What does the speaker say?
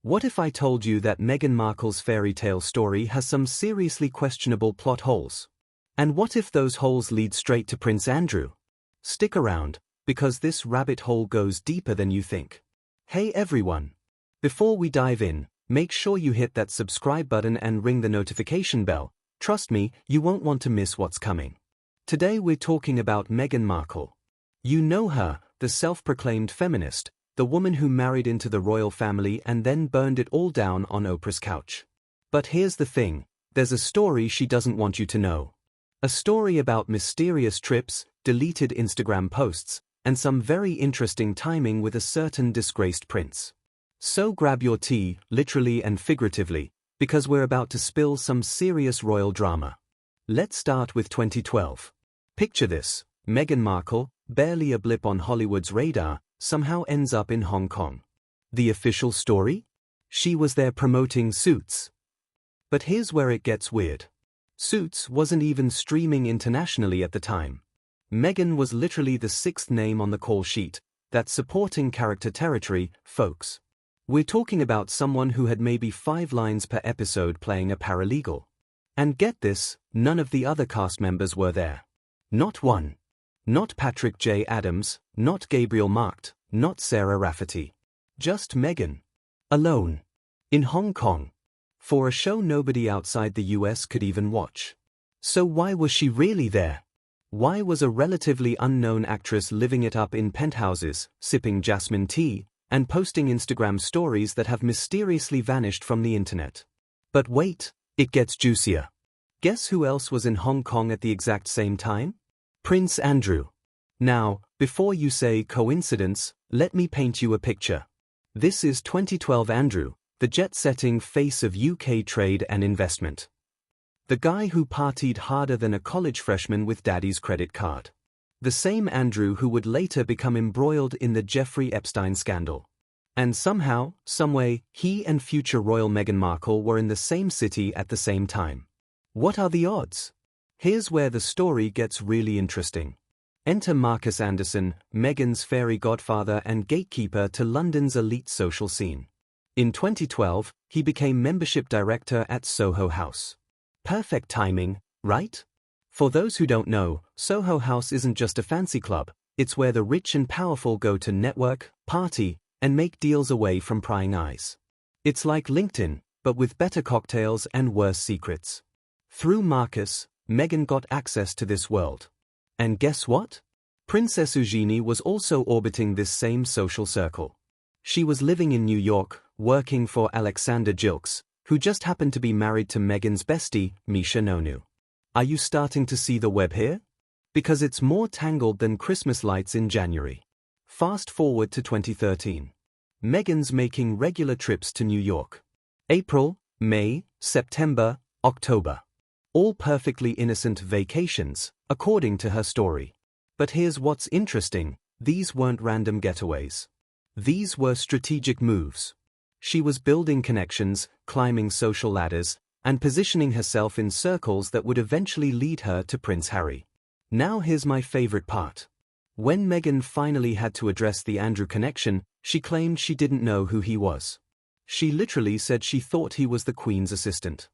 What if I told you that Meghan Markle's fairy tale story has some seriously questionable plot holes? And what if those holes lead straight to Prince Andrew? Stick around, because this rabbit hole goes deeper than you think. Hey everyone! Before we dive in, make sure you hit that subscribe button and ring the notification bell. Trust me, you won't want to miss what's coming. Today we're talking about Meghan Markle. You know her, the self-proclaimed feminist, the woman who married into the royal family and then burned it all down on Oprah's couch. But here's the thing, there's a story she doesn't want you to know. A story about mysterious trips, deleted Instagram posts, and some very interesting timing with a certain disgraced prince. So grab your tea, literally and figuratively, because we're about to spill some serious royal drama. Let's start with 2012. Picture this, Meghan Markle, barely a blip on Hollywood's radar, somehow ends up in Hong Kong. The official story? She was there promoting Suits. But here's where it gets weird. Suits wasn't even streaming internationally at the time. Meghan was literally the sixth name on the call sheet, that supporting character territory, folks. We're talking about someone who had maybe 5 lines per episode playing a paralegal. And get this, none of the other cast members were there. Not one. Not Patrick J. Adams, not Gabriel Macht, not Sarah Rafferty. Just Meghan. Alone. In Hong Kong. For a show nobody outside the US could even watch. So why was she really there? Why was a relatively unknown actress living it up in penthouses, sipping jasmine tea, and posting Instagram stories that have mysteriously vanished from the internet? But wait, it gets juicier. Guess who else was in Hong Kong at the exact same time? Prince Andrew. Now, before you say coincidence, let me paint you a picture. This is 2012 Andrew, the jet-setting face of UK trade and investment. The guy who partied harder than a college freshman with daddy's credit card. The same Andrew who would later become embroiled in the Jeffrey Epstein scandal. And somehow, someway, he and future royal Meghan Markle were in the same city at the same time. What are the odds? Here's where the story gets really interesting. Enter Marcus Anderson, Meghan's fairy godfather and gatekeeper to London's elite social scene. In 2012, he became membership director at Soho House. Perfect timing, right? For those who don't know, Soho House isn't just a fancy club, it's where the rich and powerful go to network, party, and make deals away from prying eyes. It's like LinkedIn, but with better cocktails and worse secrets. Through Marcus, Meghan got access to this world. And guess what? Princess Eugenie was also orbiting this same social circle. She was living in New York, working for Alexander Gilks, who just happened to be married to Meghan's bestie, Misha Nonu. Are you starting to see the web here? Because it's more tangled than Christmas lights in January. Fast forward to 2013. Meghan's making regular trips to New York. April, May, September, October. All perfectly innocent vacations, according to her story. But here's what's interesting, these weren't random getaways. These were strategic moves. She was building connections, climbing social ladders, and positioning herself in circles that would eventually lead her to Prince Harry. Now here's my favorite part. When Meghan finally had to address the Andrew connection, she claimed she didn't know who he was. She literally said she thought he was the Queen's assistant.